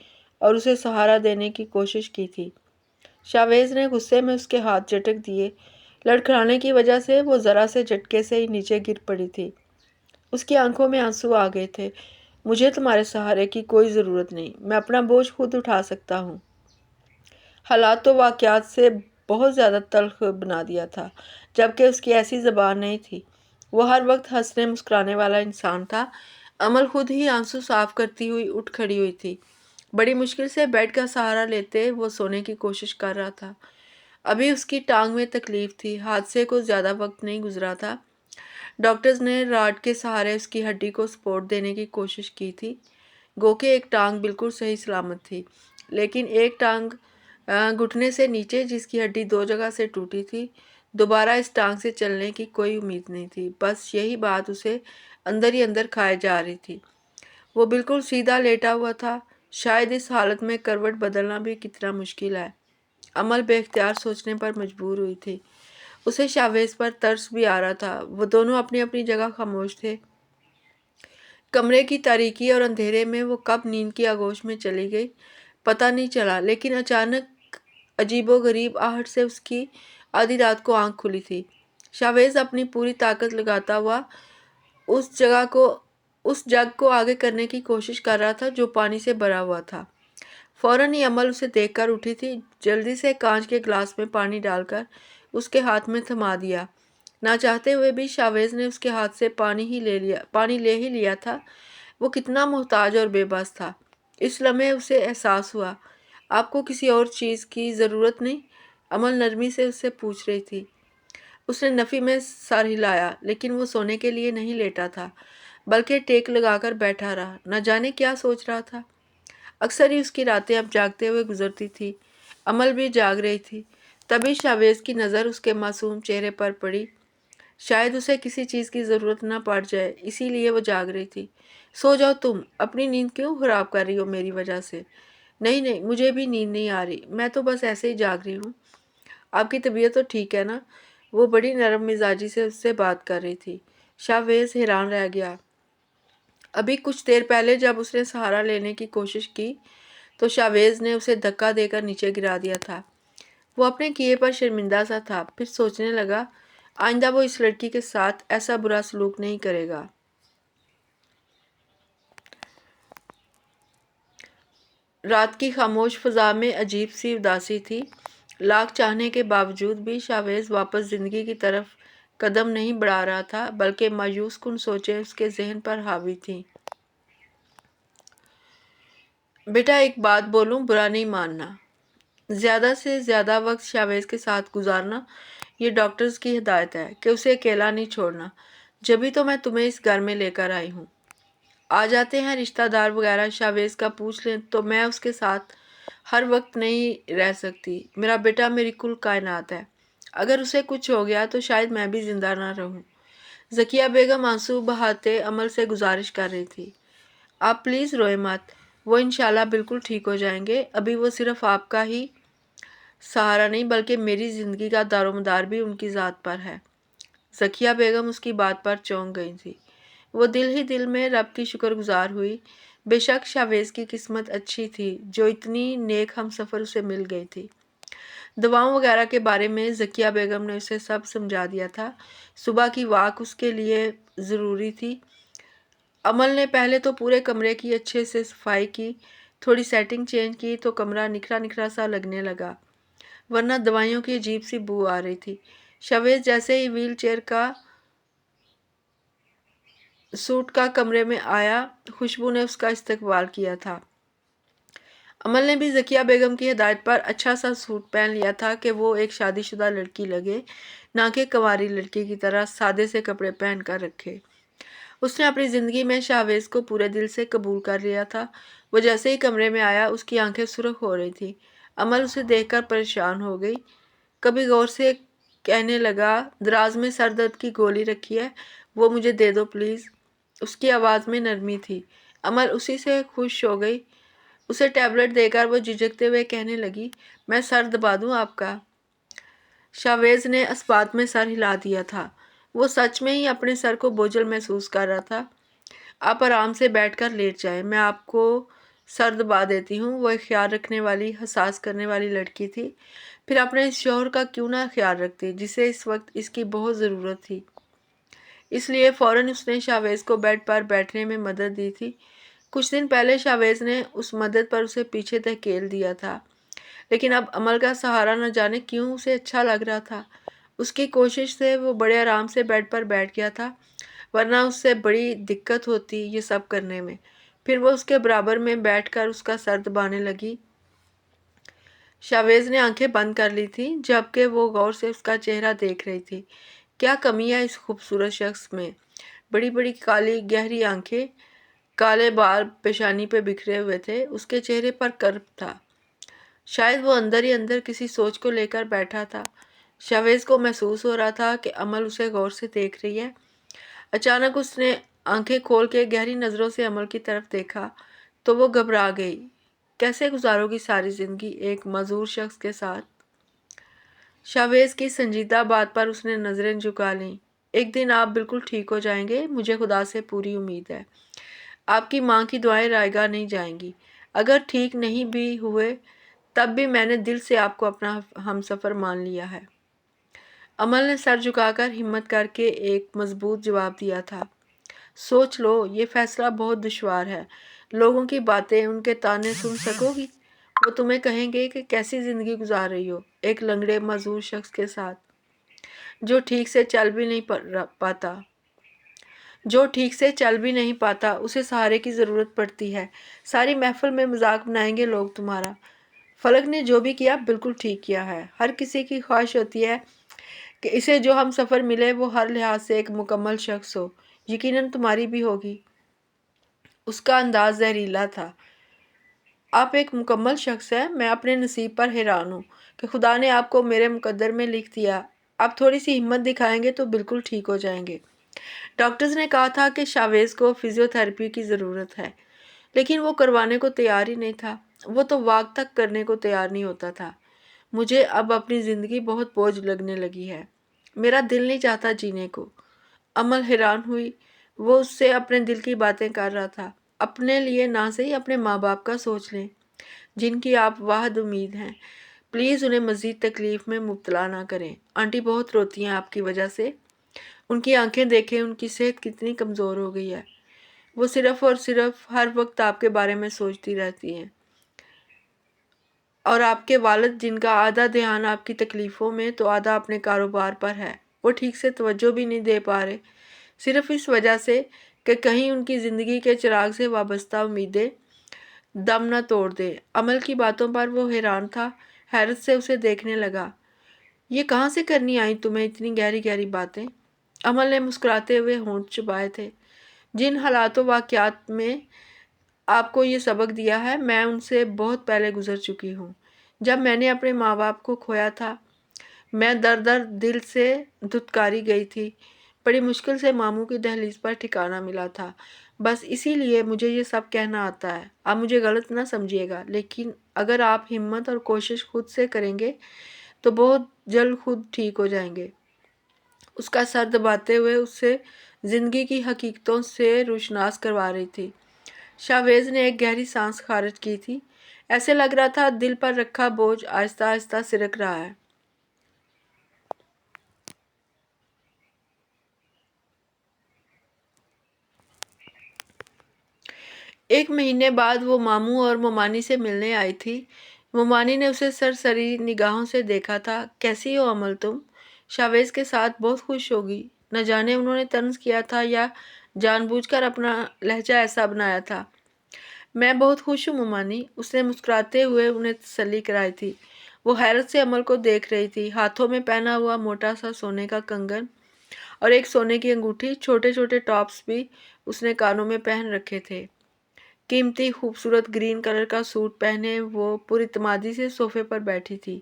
اور اسے سہارا دینے کی کوشش کی تھی۔ شاویز نے غصے میں اس کے ہاتھ جھٹک دیے۔ لڑکھڑانے کی وجہ سے وہ ذرا سے جھٹکے سے ہی نیچے گر پڑی تھی۔ اس کی آنکھوں میں آنسو آ گئے تھے۔ مجھے تمہارے سہارے کی کوئی ضرورت نہیں، میں اپنا بوجھ خود اٹھا سکتا ہوں۔ حالات تو واقعات سے بہت زیادہ تلخ بنا دیا تھا، جبکہ اس کی ایسی زبان نہیں تھی۔ وہ ہر وقت ہنسنے مسکرانے والا انسان تھا۔ عمل خود ہی آنسو صاف کرتی ہوئی اٹھ کھڑی ہوئی تھی۔ بڑی مشکل سے بیڈ کا سہارا لیتے وہ سونے کی کوشش کر رہا تھا۔ ابھی اس کی ٹانگ میں تکلیف تھی۔ حادثے کو زیادہ وقت نہیں گزرا تھا۔ ڈاکٹرز نے راڈ کے سہارے اس کی ہڈی کو سپورٹ دینے کی کوشش کی تھی، گو کہ ایک ٹانگ بالکل صحیح سلامت تھی، لیکن ایک ٹانگ گھٹنے سے نیچے جس کی ہڈی 2 جگہ سے ٹوٹی تھی، دوبارہ اس ٹانگ سے چلنے کی کوئی امید نہیں تھی۔ بس یہی بات اسے اندر ہی اندر کھائے جا رہی تھی۔ وہ بالکل سیدھا لیٹا ہوا تھا، شاید اس حالت میں کروٹ بدلنا بھی کتنا مشکل ہے۔ عمل بے اختیار سوچنے پر مجبور ہوئی تھی۔ اسے شاویز پر ترس بھی آ رہا تھا۔ وہ دونوں اپنی اپنی جگہ خاموش تھے۔ کمرے کی تاریکی اور اندھیرے میں وہ کب نیند کی آغوش میں چلی گئی پتہ نہیں چلا، لیکن اچانک عجیب و غریب آہٹ سے اس کی آدھی رات کو آنکھ کھلی تھی۔ شاویز اپنی پوری طاقت لگاتا ہوا اس جگ کو آگے کرنے کی کوشش کر رہا تھا جو پانی سے بھرا ہوا تھا۔ فوراً ہی عمل اسے دیکھ کر اٹھی تھی۔ جلدی سے کانچ کے گلاس میں پانی ڈال کر اس کے ہاتھ میں تھما دیا۔ نہ چاہتے ہوئے بھی شاویز نے اس کے ہاتھ سے پانی لے ہی لیا تھا۔ وہ کتنا محتاج اور بے بس تھا۔ اس لمحے اسے احساس ہوا، آپ کو کسی اور چیز کی ضرورت نہیں؟ عمل نرمی سے اس سے پوچھ رہی تھی۔ اس نے نفی میں سر ہلایا، لیکن وہ سونے کے لیے نہیں لیٹا تھا، بلکہ ٹیک لگا کر بیٹھا رہا۔ نہ جانے کیا سوچ رہا تھا۔ اکثر ہی اس کی راتیں اب جاگتے ہوئے گزرتی تھی۔ عمل بھی جاگ رہی تھی۔ تبھی شاویز کی نظر اس کے معصوم چہرے پر پڑی۔ شاید اسے کسی چیز کی ضرورت نہ پڑ جائے، اسی لیے وہ جاگ رہی تھی۔ سو جاؤ تم، اپنی نیند کیوں خراب کر رہی ہو میری وجہ سے؟ نہیں، مجھے بھی نیند نہیں آ رہی، میں تو بس ایسے ہی جاگ رہی ہوں۔ آپ کی طبیعت تو ٹھیک ہے نا؟ وہ بڑی نرم مزاجی سے اس سے بات کر رہی تھی۔ شاویز حیران رہ گیا۔ ابھی کچھ دیر پہلے جب اس نے سہارا لینے کی کوشش کی تو شاویز نے اسے دھکا دے کر نیچے گرا دیا تھا۔ وہ اپنے کیے پر شرمندہ سا تھا، پھر سوچنے لگا آئندہ وہ اس لڑکی کے ساتھ ایسا برا سلوک نہیں کرے گا۔ رات کی خاموش فضا میں عجیب سی اداسی تھی۔ لاکھ چاہنے کے باوجود بھی شاویز واپس زندگی کی طرف قدم نہیں بڑھا رہا تھا، بلکہ مایوس کن سوچیں اس کے ذہن پر حاوی تھیں۔ بیٹا ایک بات بولوں، برا نہیں ماننا۔ زیادہ سے زیادہ وقت شاویز کے ساتھ گزارنا یہ ڈاکٹرز کی ہدایت ہے کہ اسے اکیلا نہیں چھوڑنا، جبھی تو میں تمہیں اس گھر میں لے کر آئی ہوں۔ آ جاتے ہیں رشتہ دار وغیرہ شاویز کا پوچھ لیں تو میں اس کے ساتھ ہر وقت نہیں رہ سکتی۔ میرا بیٹا میری کل کائنات ہے، اگر اسے کچھ ہو گیا تو شاید میں بھی زندہ نہ رہوں۔ ذکیہ بیگم آنسو بہاتے عمل سے گزارش کر رہی تھی، آپ پلیز روئے مت، وہ انشاءاللہ بالکل ٹھیک ہو جائیں گے۔ ابھی وہ صرف آپ کا ہی سہارا نہیں بلکہ میری زندگی کا دار و مدار بھی ان کی ذات پر ہے۔ ذکیہ بیگم اس کی بات پر چونک گئی تھی۔ وہ دل ہی دل میں رب کی شکر گزار ہوئی۔ بے شک شاویز کی قسمت اچھی تھی جو اتنی نیک ہم سفر اسے مل گئی تھی۔ دواؤں وغیرہ کے بارے میں ذکیہ بیگم نے اسے سب سمجھا دیا تھا۔ صبح کی واک اس کے لیے ضروری تھی۔ عمل نے پہلے تو پورے کمرے کی اچھے سے صفائی کی، تھوڑی سیٹنگ چینج کی تو کمرہ نکھرا نکھرا سا لگنے لگا، ورنہ دوائیوں کی عجیب سی بو آ رہی تھی۔ شاویز جیسے ہی ویل چیئر کا سوٹ کا کمرے میں آیا، خوشبو نے اس کا استقبال کیا تھا۔ عمل نے بھی ذکیہ بیگم کی ہدایت پر اچھا سا سوٹ پہن لیا تھا کہ وہ ایک شادی شدہ لڑکی لگے، نہ کہ کنواری لڑکی کی طرح سادے سے کپڑے پہن کر رکھے۔ اس نے اپنی زندگی میں شاویز کو پورے دل سے قبول کر لیا تھا۔ وہ جیسے ہی کمرے میں آیا اس کی آنکھیں سرخ ہو رہی تھیں۔ عمل اسے دیکھ کر پریشان ہو گئی۔ کبھی غور سے کہنے لگا، دراز میں سر درد کی گولی رکھی ہے، وہ مجھے دے دو پلیز۔ اس کی آواز میں نرمی تھی۔ عمل اسی سے خوش ہو گئی۔ اسے ٹیبلٹ دے کر وہ جھجکتے ہوئے کہنے لگی، میں سر دبا دوں آپ کا؟ شاویز نے اثبات میں سر ہلا دیا تھا۔ وہ سچ میں ہی اپنے سر کو بوجھل محسوس کر رہا تھا۔ آپ آرام سے بیٹھ کر لیٹ جائیں، میں آپ کو سر دبا دیتی ہوں۔ وہ ایک خیال رکھنے والی، حساس کرنے والی لڑکی تھی، پھر اپنے اس شوہر کا کیوں نہ خیال رکھتی جسے اس وقت اس کی بہت ضرورت تھی۔ اس لیے فوراً اس نے شاویز کو بیڈ پر بیٹھنے میں مدد دی تھی۔ کچھ دن پہلے شاویز نے اس مدد پر اسے پیچھے دھکیل دیا تھا، لیکن اب عمل کا سہارا نہ جانے کیوں اسے اچھا لگ رہا تھا۔ اس کی کوشش سے وہ بڑے آرام سے بیڈ پر بیٹھ گیا تھا، ورنہ اس سے بڑی دقت ہوتی یہ سب کرنے میں۔ پھر وہ اس کے برابر میں بیٹھ کر اس کا سر دبانے لگی۔ شاویز نے آنکھیں بند کر لی تھیں، جبکہ وہ غور سے اس کا چہرہ دیکھ رہی تھی۔ کیا کمی ہے اس خوبصورت شخص میں؟ بڑی بڑی کالی گہری آنکھیں، کالے بال پیشانی پہ بکھرے ہوئے تھے، اس کے چہرے پر کرب تھا۔ شاید وہ اندر ہی اندر کسی سوچ کو لے کر بیٹھا تھا۔ شاویز کو محسوس ہو رہا تھا کہ امل اسے غور سے دیکھ رہی ہے۔ اچانک اس نے آنکھیں کھول کے گہری نظروں سے امل کی طرف دیکھا تو وہ گھبرا گئی۔ کیسے گزارو گی ساری زندگی ایک معذور شخص کے ساتھ؟ شاویز کی سنجیدہ بات پر اس نے نظریں جھکا لیں۔ ایک دن آپ بالکل ٹھیک ہو جائیں گے، مجھے خدا سے پوری امید ہے۔ آپ کی ماں کی دعائیں رائے گاہ نہیں جائیں گی۔ اگر ٹھیک نہیں بھی ہوئے تب بھی میں نے دل سے آپ کو اپنا ہمسفر مان لیا ہے۔ امل نے سر جھکا کر ہمت کر کے ایک مضبوط جواب دیا تھا۔ سوچ لو، یہ فیصلہ بہت دشوار ہے۔ لوگوں کی باتیں، ان کے طعنے سن سکو گی؟ وہ تمہیں کہیں گے کہ کیسی زندگی گزار رہی ہو ایک لنگڑے معذور شخص کے ساتھ جو ٹھیک سے چل بھی نہیں پاتا، اسے سہارے کی ضرورت پڑتی ہے۔ ساری محفل میں مذاق بنائیں گے لوگ تمہارا۔ فلک نے جو بھی کیا بالکل ٹھیک کیا ہے۔ ہر کسی کی خواہش ہوتی ہے کہ اسے جو ہم سفر ملے وہ ہر لحاظ سے ایک مکمل شخص ہو۔ یقیناً تمہاری بھی ہوگی۔ اس کا انداز زہریلا تھا۔ آپ ایک مکمل شخص ہیں؟ میں اپنے نصیب پر حیران ہوں کہ خدا نے آپ کو میرے مقدر میں لکھ دیا۔ آپ تھوڑی سی ہمت دکھائیں گے تو بالکل ٹھیک ہو جائیں گے۔ ڈاکٹرز نے کہا تھا کہ شاویز کو فزیو تھراپی کی ضرورت ہے، لیکن وہ کروانے کو تیار ہی نہیں تھا۔ وہ تو واک تک کرنے کو تیار نہیں ہوتا تھا۔ مجھے اب اپنی زندگی بہت بوجھ لگنے لگی ہے۔ میرا دل نہیں چاہتا جینے کو۔ امل حیران ہوئی۔ وہ اس سے اپنے دل کی باتیں کر رہا تھا۔ اپنے لیے نہ صحیح اپنے ماں باپ کا سوچ لیں جن کی آپ واحد امید ہیں۔ پلیز انہیں مزید تکلیف میں مبتلا نہ کریں۔ آنٹی بہت روتی ہیں آپ کی وجہ سے۔ ان کی آنکھیں دیکھیں، ان کی صحت کتنی کمزور ہو گئی ہے۔ وہ صرف اور صرف ہر وقت آپ کے بارے میں سوچتی رہتی ہیں۔ اور آپ کے والد جن کا آدھا دھیان آپ کی تکلیفوں میں تو آدھا اپنے کاروبار پر ہے، وہ ٹھیک سے توجہ بھی نہیں دے پا رہے، صرف اس وجہ سے کہ کہیں ان کی زندگی کے چراغ سے وابستہ امیدیں دم نہ توڑ دے۔ امل کی باتوں پر وہ حیران تھا، حیرت سے اسے دیکھنے لگا۔ یہ کہاں سے کرنی آئی تمہیں اتنی گہری گہری باتیں؟ امل نے مسکراتے ہوئے ہونٹ چبائے تھے۔ جن حالات و واقعات میں آپ کو یہ سبق دیا ہے، میں ان سے بہت پہلے گزر چکی ہوں۔ جب میں نے اپنے ماں باپ کو کھویا تھا، میں در در دل سے دھتکاری گئی تھی۔ بڑی مشکل سے ماموں کی دہلیز پر ٹھکانہ ملا تھا۔ بس اسی لیے مجھے یہ سب کہنا آتا ہے۔ آپ مجھے غلط نہ سمجھیے گا، لیکن اگر آپ ہمت اور کوشش خود سے کریں گے تو بہت جلد خود ٹھیک ہو جائیں گے۔ اس کا سر دباتے ہوئے اس سے زندگی کی حقیقتوں سے روشناس کروا رہی تھی۔ شاویز نے ایک گہری سانس خارج کی تھی۔ ایسے لگ رہا تھا دل پر رکھا بوجھ آہستہ آہستہ سرک رہا ہے۔ ایک مہینے بعد وہ ماموں اور ممانی سے ملنے آئی تھی۔ ممانی نے اسے سرسری نگاہوں سے دیکھا تھا۔ کیسی ہو امل تم؟ شاویز کے ساتھ بہت خوش ہوگی۔ نہ جانے انہوں نے طنز کیا تھا یا جان بوجھ کر اپنا لہجہ ایسا بنایا تھا۔ میں بہت خوش ہوں ممانی، اس نے مسکراتے ہوئے انہیں تسلی کرائی تھی۔ وہ حیرت سے امل کو دیکھ رہی تھی۔ ہاتھوں میں پہنا ہوا موٹا سا سونے کا کنگن اور ایک سونے کی انگوٹھی، چھوٹے چھوٹے ٹاپس بھی اس نے کانوں میں پہن رکھے تھے۔ قیمتی خوبصورت گرین کلر کا سوٹ پہنے وہ پوری اعتمادی سے صوفے پر بیٹھی تھی۔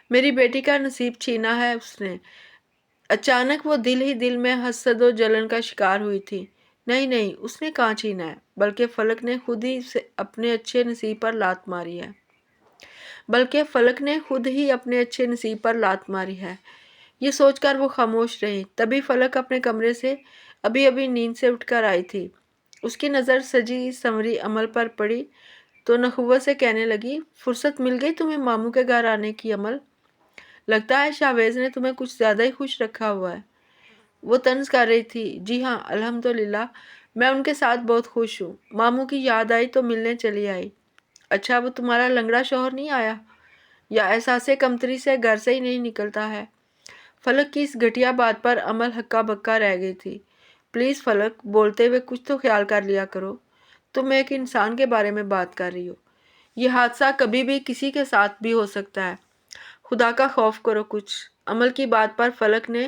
میری بیٹی کا نصیب چھینا ہے اس نے۔ اچانک وہ دل ہی دل میں حسد و جلن کا شکار ہوئی تھی۔ نہیں نہیں، اس نے کہاں چھینا ہے، بلکہ فلک نے خود ہی اپنے اچھے نصیب پر لات ماری ہے۔ یہ سوچ کر وہ خاموش رہی۔ تبھی فلک اپنے کمرے سے ابھی نیند سے اٹھ کر آئی تھی۔ اس کی نظر سجی سنوری امل پر پڑی تو نخوت سے کہنے لگی، فرصت مل گئی تمہیں ماموں کے گھر آنے کی امل؟ لگتا ہے شاویز نے تمہیں کچھ زیادہ ہی خوش رکھا ہوا ہے۔ وہ طنز کر رہی تھی۔ جی ہاں، الحمدللہ میں ان کے ساتھ بہت خوش ہوں۔ ماموں کی یاد آئی تو ملنے چلی آئی۔ اچھا، وہ تمہارا لنگڑا شوہر نہیں آیا؟ یا احساس کمتری سے گھر سے ہی نہیں نکلتا ہے؟ فلک کی اس گھٹیا بات پر امل ہکا بکا رہ گئی تھی۔ پلیز فلک، بولتے ہوئے کچھ تو خیال کر لیا کرو۔ تم ایک انسان کے بارے میں بات کر رہی ہو۔ یہ حادثہ کبھی بھی کسی کے ساتھ بھی ہو سکتا ہے۔ خدا کا خوف کرو کچھ۔ امل کی بات پر فلک نے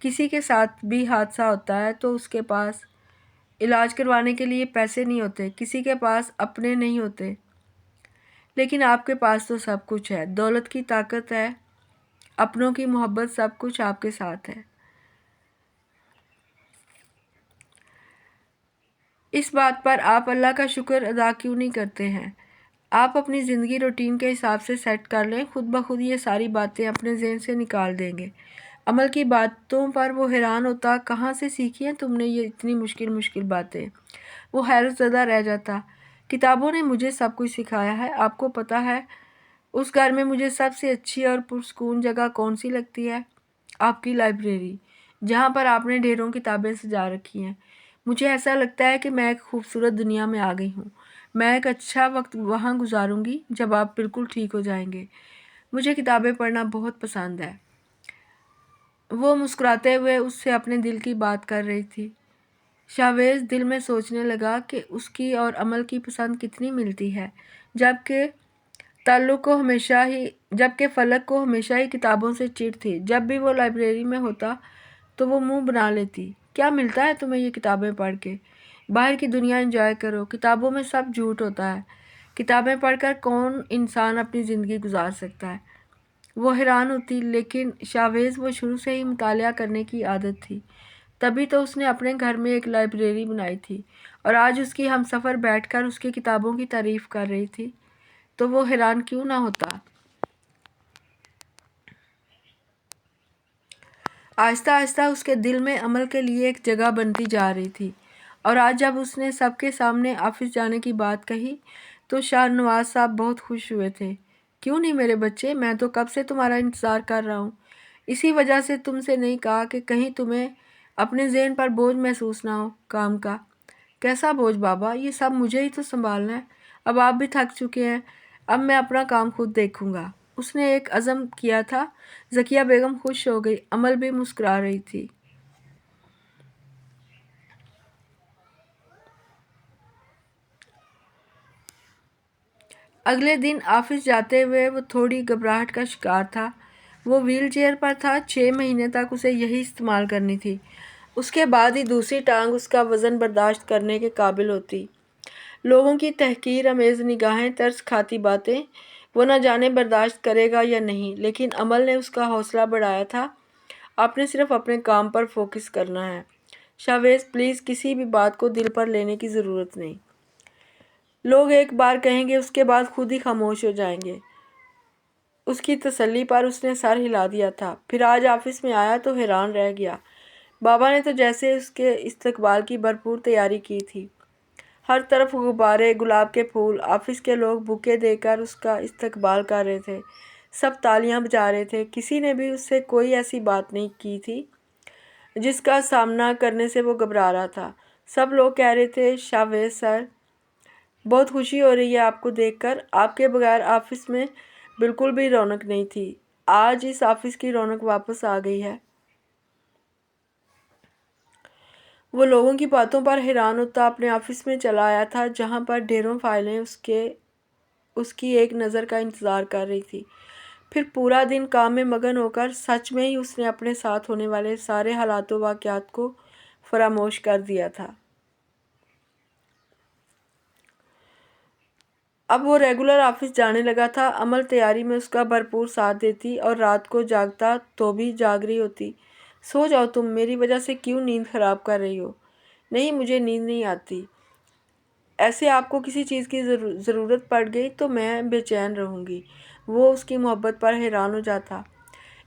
کسی کے ساتھ بھی حادثہ ہوتا ہے تو اس کے پاس علاج کروانے کے لیے پیسے نہیں ہوتے، کسی کے پاس اپنے نہیں ہوتے، لیکن آپ کے پاس تو سب کچھ ہے، دولت کی طاقت ہے، اپنوں کی محبت، سب کچھ آپ کے ساتھ ہے۔ اس بات پر آپ اللہ کا شکر ادا کیوں نہیں کرتے ہیں؟ آپ اپنی زندگی روٹین کے حساب سے سیٹ کر لیں، خود بخود یہ ساری باتیں اپنے ذہن سے نکال دیں گے۔ عمل کی باتوں پر وہ حیران ہوتا، کہاں سے سیکھی ہیں تم نے یہ اتنی مشکل باتیں؟ وہ حیرت زدہ رہ جاتا۔ کتابوں نے مجھے سب کچھ سکھایا ہے، آپ کو پتہ ہے اس گھر میں مجھے سب سے اچھی اور پرسکون جگہ کون سی لگتی ہے؟ آپ کی لائبریری، جہاں پر آپ نے ڈھیروں کتابیں سجا رکھی ہیں۔ مجھے ایسا لگتا ہے کہ میں ایک خوبصورت دنیا میں آ گئی ہوں۔ میں ایک اچھا وقت وہاں گزاروں گی جب آپ بالکل ٹھیک ہو جائیں گے۔ مجھے کتابیں پڑھنا بہت پسند ہے۔ وہ مسکراتے ہوئے اس سے اپنے دل کی بات کر رہی تھی۔ شاویز دل میں سوچنے لگا کہ اس کی اور عمل کی پسند کتنی ملتی ہے، جبکہ فلک کو ہمیشہ ہی کتابوں سے چڑ تھی۔ جب بھی وہ لائبریری میں ہوتا تو وہ منہ بنا لیتی۔ کیا ملتا ہے تمہیں یہ کتابیں پڑھ کے؟ باہر کی دنیا انجوائے کرو، کتابوں میں سب جھوٹ ہوتا ہے۔ کتابیں پڑھ کر کون انسان اپنی زندگی گزار سکتا ہے؟ وہ حیران ہوتی، لیکن شاویز وہ شروع سے ہی مطالعہ کرنے کی عادت تھی، تبھی تو اس نے اپنے گھر میں ایک لائبریری بنائی تھی، اور آج اس کی ہمسفر بیٹھ کر اس کی کتابوں کی تعریف کر رہی تھی، تو وہ حیران کیوں نہ ہوتا؟ آہستہ آہستہ اس کے دل میں عمل کے لیے ایک جگہ بنتی جا رہی تھی، اور آج جب اس نے سب کے سامنے آفس جانے کی بات کہی تو شاہ نواز صاحب بہت خوش ہوئے تھے۔ کیوں نہیں میرے بچے، میں تو کب سے تمہارا انتظار کر رہا ہوں۔ اسی وجہ سے تم سے نہیں کہا کہ کہیں تمہیں اپنے ذہن پر بوجھ محسوس نہ ہو کام کا۔ کیسا بوجھ بابا؟ یہ سب مجھے ہی تو سنبھالنا ہے۔ اب آپ بھی تھک چکے ہیں، اب میں اپنا کام خود دیکھوں گا۔ اس نے ایک عزم کیا تھا۔ ذکیہ بیگم خوش ہو گئی، عمل بھی مسکرا رہی تھی۔ اگلے دن آفس جاتے ہوئے وہ تھوڑی گھبراہٹ کا شکار تھا۔ وہ ویل چیئر پر تھا، 6 مہینے تک اسے یہی استعمال کرنی تھی، اس کے بعد ہی دوسری ٹانگ اس کا وزن برداشت کرنے کے قابل ہوتی۔ لوگوں کی تحقیر آمیز نگاہیں، ترس کھاتی باتیں، وہ نہ جانے برداشت کرے گا یا نہیں، لیکن عمل نے اس کا حوصلہ بڑھایا تھا۔ آپ نے صرف اپنے کام پر فوکس کرنا ہے شاویز، پلیز کسی بھی بات کو دل پر لینے کی ضرورت نہیں۔ لوگ ایک بار کہیں گے، اس کے بعد خود ہی خاموش ہو جائیں گے۔ اس کی تسلی پر اس نے سر ہلا دیا تھا، پھر آج آفس میں آیا تو حیران رہ گیا۔ بابا نے تو جیسے اس کے استقبال کی بھرپور تیاری کی تھی۔ ہر طرف غبارے، گلاب کے پھول، آفس کے لوگ بوکے دے کر اس کا استقبال کر رہے تھے، سب تالیاں بجا رہے تھے۔ کسی نے بھی اس سے کوئی ایسی بات نہیں کی تھی جس کا سامنا کرنے سے وہ گھبرا رہا تھا۔ سب لوگ کہہ رہے تھے، شاویز سر، بہت خوشی ہو رہی ہے آپ کو دیکھ کر، آپ کے بغیر آفس میں بالکل بھی رونق نہیں تھی، آج اس آفس کی رونق واپس آ گئی ہے۔ وہ لوگوں کی باتوں پر حیران ہوتا اپنے آفس میں چلا آیا تھا، جہاں پر ڈھیروں فائلیں اس کی ایک نظر کا انتظار کر رہی تھی۔ پھر پورا دن کام میں مگن ہو کر سچ میں ہی اس نے اپنے ساتھ ہونے والے سارے حالات و واقعات کو فراموش کر دیا تھا۔ اب وہ ریگولر آفس جانے لگا تھا، عمل تیاری میں اس کا بھرپور ساتھ دیتی، اور رات کو جاگتا تو بھی جاگ رہی ہوتی۔ سو جاؤ تم، میری وجہ سے کیوں نیند خراب کر رہی ہو؟ نہیں، مجھے نیند نہیں آتی۔ ایسے آپ کو کسی چیز کی ضرورت پڑ گئی تو میں بے چین رہوں گی۔ وہ اس کی محبت پر حیران ہو جاتا۔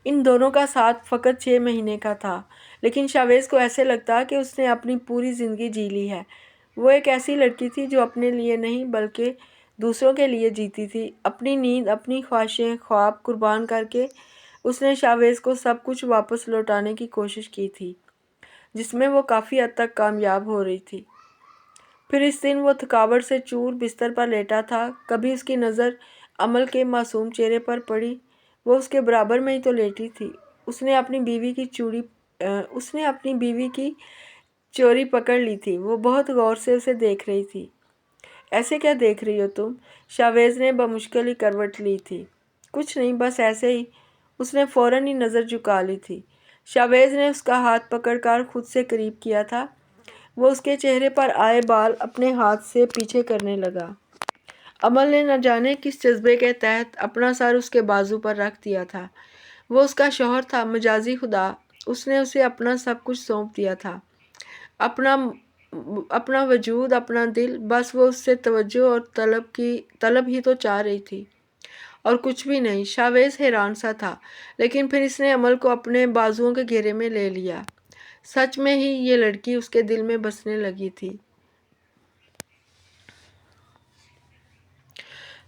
ان دونوں کا ساتھ فقط 6 مہینے کا تھا، لیکن شاویز کو ایسے لگتا کہ اس نے اپنی پوری زندگی جی لی ہے۔ وہ ایک ایسی لڑکی تھی جو اپنے لیے نہیں بلکہ دوسروں کے لیے جیتی تھی۔ اپنی نیند، اپنی خواہشیں، خواب قربان کر کے اس نے شاویز کو سب کچھ واپس لوٹانے کی کوشش کی تھی، جس میں وہ کافی حد تک کامیاب ہو رہی تھی۔ پھر اس دن وہ تھکاوٹ سے چور بستر پر لیٹا تھا، کبھی اس کی نظر عمل کے معصوم چہرے پر پڑی، وہ اس کے برابر میں ہی تو لیٹی تھی۔ اس نے اپنی بیوی کی چوری پکڑ لی تھی، وہ بہت غور سے اسے دیکھ رہی تھی۔ ایسے کیا دیکھ رہی ہو تم؟ شاویز نے بمشکل ہی کروٹ لی تھی۔ کچھ نہیں، بس ایسے ہی۔ اس نے فوراً ہی نظر جھکا لی تھی۔ شاویز نے اس کا ہاتھ پکڑ کر خود سے قریب کیا تھا۔ وہ اس کے چہرے پر آئے بال اپنے ہاتھ سے پیچھے کرنے لگا۔ عمل نے نہ جانے کس جذبے کے تحت اپنا سر اس کے بازو پر رکھ دیا تھا۔ وہ اس کا شوہر تھا، مجازی خدا۔ اس نے اسے اپنا سب کچھ سونپ دیا تھا، اپنا وجود، اپنا دل۔ بس وہ اس سے توجہ اور طلب ہی تو چاہ رہی تھی، اور کچھ بھی نہیں۔ شاویز حیران سا تھا، لیکن پھر اس نے عمل کو اپنے بازوؤں کے گھیرے میں لے لیا۔ سچ میں ہی یہ لڑکی اس کے دل میں بسنے لگی تھی۔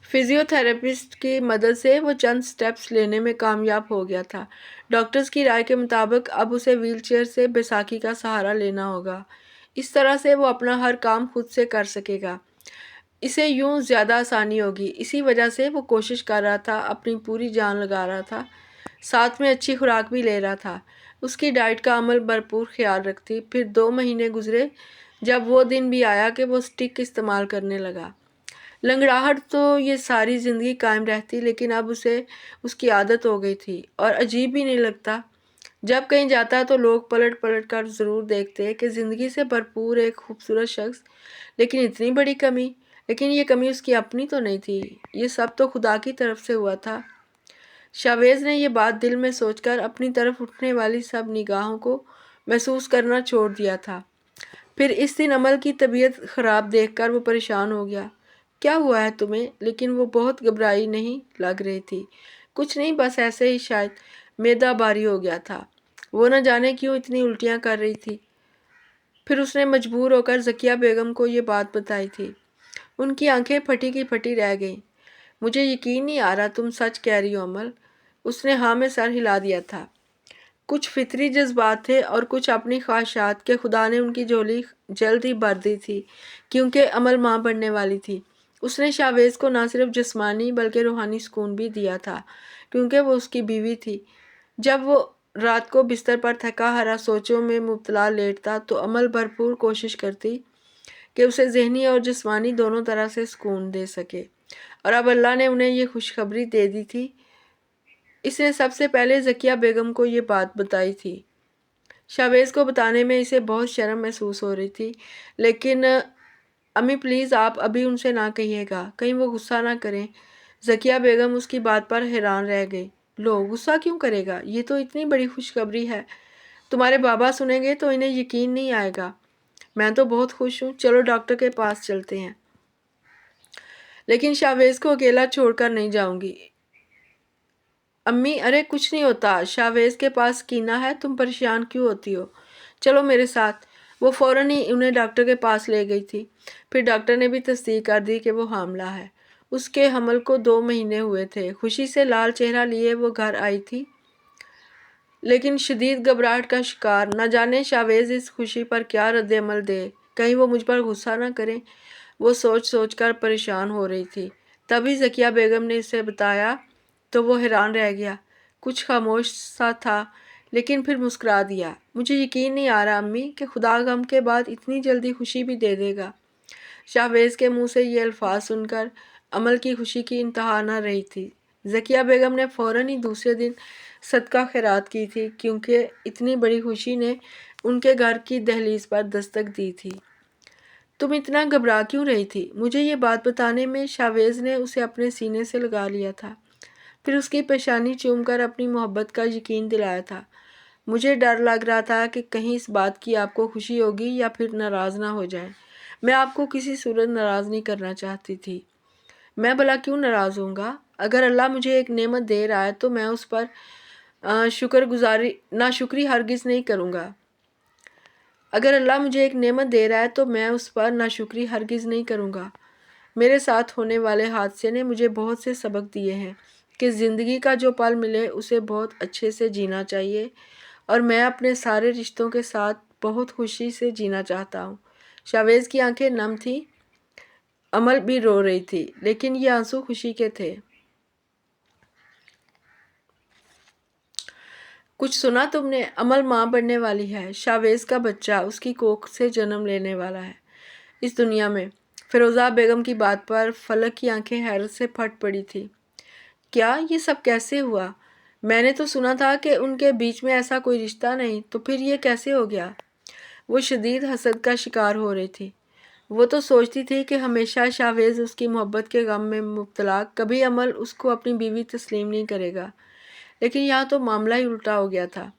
فزیو تھراپسٹ کی مدد سے وہ چند سٹیپس لینے میں کامیاب ہو گیا تھا۔ ڈاکٹرز کی رائے کے مطابق اب اسے وہیل چیئر سے بیساکھی کا سہارا لینا ہوگا۔ اس طرح سے وہ اپنا ہر کام خود سے کر سکے گا۔ اسے یوں زیادہ آسانی ہوگی۔ اسی وجہ سے وہ کوشش کر رہا تھا، اپنی پوری جان لگا رہا تھا، ساتھ میں اچھی خوراک بھی لے رہا تھا۔ اس کی ڈائٹ کا عمل بھرپور خیال رکھتی۔ پھر 2 مہینے گزرے، جب وہ دن بھی آیا کہ وہ اسٹک استعمال کرنے لگا۔ لنگڑاہٹ تو یہ ساری زندگی قائم رہتی، لیکن اب اسے اس کی عادت ہو گئی تھی، اور عجیب بھی نہیں لگتا۔ جب کہیں جاتا تو لوگ پلٹ پلٹ کر ضرور دیکھتے کہ زندگی سے بھرپور ایک خوبصورت شخص، لیکن اتنی بڑی کمی۔ لیکن یہ کمی اس کی اپنی تو نہیں تھی، یہ سب تو خدا کی طرف سے ہوا تھا۔ شاویز نے یہ بات دل میں سوچ کر اپنی طرف اٹھنے والی سب نگاہوں کو محسوس کرنا چھوڑ دیا تھا۔ پھر اس دن عمل کی طبیعت خراب دیکھ کر وہ پریشان ہو گیا۔ کیا ہوا ہے تمہیں؟ لیکن وہ بہت گھبرائی نہیں لگ رہی تھی۔ کچھ نہیں، بس ایسے ہی، شاید معدہ بھاری ہو گیا تھا۔ وہ نہ جانے کیوں اتنی الٹیاں کر رہی تھی۔ پھر اس نے مجبور ہو کر ذکیہ بیگم کو یہ بات بتائی تھی۔ ان کی آنکھیں پھٹی کی پھٹی رہ گئیں۔ مجھے یقین نہیں آ رہا تم سچ کہہ رہی ہو عمل۔ اس نے ہاں میں سر ہلا دیا تھا۔ کچھ فطری جذبات تھے اور کچھ اپنی خواہشات کہ خدا نے ان کی جھولی جلد ہی بھر دی تھی، کیونکہ عمل ماں بننے والی تھی۔ اس نے شاویز کو نہ صرف جسمانی بلکہ روحانی سکون بھی دیا تھا، کیونکہ وہ اس کی بیوی تھی۔ جب وہ رات کو بستر پر تھکا ہارا سوچوں میں مبتلا لیٹتا تو عمل بھرپور کوشش کرتی کہ اسے ذہنی اور جسمانی دونوں طرح سے سکون دے سکے، اور اب اللہ نے انہیں یہ خوشخبری دے دی تھی۔ اس نے سب سے پہلے ذکیہ بیگم کو یہ بات بتائی تھی۔ شاویز کو بتانے میں اسے بہت شرم محسوس ہو رہی تھی، لیکن امی پلیز آپ ابھی ان سے نہ کہیے گا، کہیں وہ غصہ نہ کریں۔ ذکیہ بیگم اس کی بات پر حیران رہ گئی۔ لو، غصہ کیوں کرے گا؟ یہ تو اتنی بڑی خوشخبری ہے، تمہارے بابا سنیں گے تو انہیں یقین نہیں آئے گا۔ میں تو بہت خوش ہوں، چلو ڈاکٹر کے پاس چلتے ہیں۔ لیکن شاویز کو اکیلا چھوڑ کر نہیں جاؤں گی۔ امی، ارے کچھ نہیں ہوتا، شاویز کے پاس کینا ہے، تم پریشان کیوں ہوتی ہو؟ چلو میرے ساتھ۔ وہ فوراً ہی انہیں ڈاکٹر کے پاس لے گئی تھی۔ پھر ڈاکٹر نے بھی تصدیق کر دی کہ وہ حاملہ ہے۔ اس کے حمل کو 2 مہینے ہوئے تھے۔ خوشی سے لال چہرہ لیے وہ گھر آئی تھی، لیکن شدید گھبراہٹ کا شکار۔ نہ جانے شاویز اس خوشی پر کیا رد عمل دے، کہیں وہ مجھ پر غصہ نہ کریں۔ وہ سوچ سوچ کر پریشان ہو رہی تھی۔ تبھی ذکیہ بیگم نے اسے بتایا تو وہ حیران رہ گیا، کچھ خاموش سا تھا، لیکن پھر مسکرا دیا۔ مجھے یقین نہیں آ رہا امی کہ خدا غم کے بعد اتنی جلدی خوشی بھی دے دے گا۔ شاویز کے منہ سے یہ الفاظ سن کر عمل کی خوشی کی انتہا نہ رہی تھی۔ ذکیہ بیگم نے فوراً ہی دوسرے دن صدقہ خیرات کی تھی، کیونکہ اتنی بڑی خوشی نے ان کے گھر کی دہلیز پر دستک دی تھی۔ تم اتنا گھبرا کیوں رہی تھی؟ مجھے یہ بات بتانے میں شاویز نے اسے اپنے سینے سے لگا لیا تھا، پھر اس کی پیشانی چوم کر اپنی محبت کا یقین دلایا تھا۔ مجھے ڈر لگ رہا تھا کہ کہیں اس بات کی آپ کو خوشی ہوگی یا پھر ناراض نہ ہو جائیں۔ میں آپ کو کسی صورت ناراض نہیں کرنا چاہتی تھی۔ میں بھلا کیوں ناراض ہوں گا؟ اگر اللہ مجھے ایک نعمت دے رہا ہے تو میں اس پر ناشکری ہرگز نہیں کروں گا۔ اگر اللہ مجھے ایک نعمت دے رہا ہے تو میں اس پر ناشکری ہرگز نہیں کروں گا۔ میرے ساتھ ہونے والے حادثے نے مجھے بہت سے سبق دیے ہیں کہ زندگی کا جو پل ملے اسے بہت اچھے سے جینا چاہیے، اور میں اپنے سارے رشتوں کے ساتھ بہت خوشی سے جینا چاہتا ہوں۔ شاویز کی آنکھیں نم تھیں، عمل بھی رو رہی تھی، لیکن یہ آنسو خوشی کے تھے۔ کچھ سنا تم نے؟ عمل ماں بننے والی ہے، شاویز کا بچہ اس کی کوکھ سے جنم لینے والا ہے اس دنیا میں۔ فیروزہ بیگم کی بات پر فلک کی آنکھیں حیرت سے پھٹ پڑی تھی۔ کیا یہ سب کیسے ہوا؟ میں نے تو سنا تھا کہ ان کے بیچ میں ایسا کوئی رشتہ نہیں، تو پھر یہ کیسے ہو گیا؟ وہ شدید حسد کا شکار ہو رہی تھی۔ وہ تو سوچتی تھی کہ ہمیشہ شاویز اس کی محبت کے غم میں مبتلا، کبھی عمل اس کو اپنی بیوی تسلیم نہیں کرے گا، لیکن یہاں تو معاملہ ہی الٹا ہو گیا تھا۔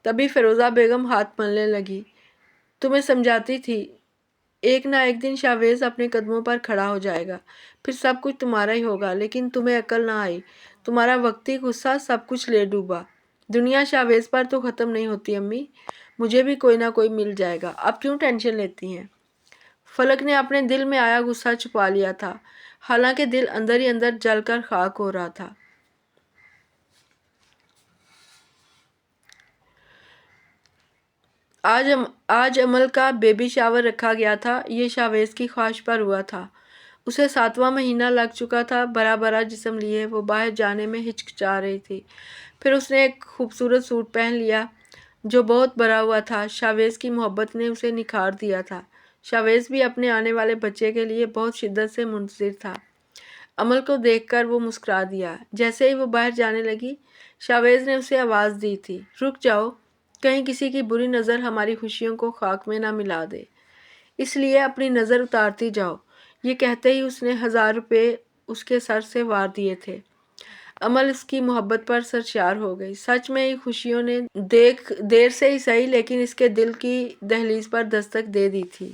تبھی فیروزہ بیگم ہاتھ ملنے لگی۔ تمہیں سمجھاتی تھی، ایک نہ ایک دن شاویز اپنے قدموں پر کھڑا ہو جائے گا، پھر سب کچھ تمہارا ہی ہوگا، لیکن تمہیں عقل نہ آئی، تمہارا وقتی غصہ سب کچھ لے ڈوبا۔ دنیا شاویز پر تو ختم نہیں ہوتی امی، مجھے بھی کوئی نہ کوئی مل جائے گا، اب کیوں ٹینشن لیتی ہیں؟ فلک نے اپنے دل میں آیا غصہ چھپا لیا تھا، حالانکہ دل اندر ہی اندر جل کر خاک ہو رہا تھا۔ آج عمل کا بیبی شاور رکھا گیا تھا، یہ شاویز کی خواہش پر ہوا تھا۔ اسے 7واں مہینہ لگ چکا تھا، بھرا بھرا جسم لیے وہ باہر جانے میں ہچکچا رہی تھی۔ پھر اس نے ایک خوبصورت سوٹ پہن لیا جو بہت بھرا ہوا تھا۔ شاویز کی محبت نے اسے نکھار دیا تھا۔ شاویز بھی اپنے آنے والے بچے کے لیے بہت شدت سے منتظر تھا۔ عمل کو دیکھ کر وہ مسکرا دیا۔ جیسے ہی وہ باہر جانے لگی، شاویز نے اسے آواز دی تھی، رک جاؤ، کہیں کسی کی بری نظر ہماری خوشیوں کو خاک میں نہ ملا دے، اس لیے اپنی نظر اتارتی جاؤ۔ یہ کہتے ہی اس نے 1000 روپے اس کے سر سے وار دیے تھے۔ عمل اس کی محبت پر سرشار ہو گئی۔ سچ میں ہی خوشیوں نے دیر سے ہی صحیح لیکن اس کے دل کی دہلیز پر دستک دے دی تھی۔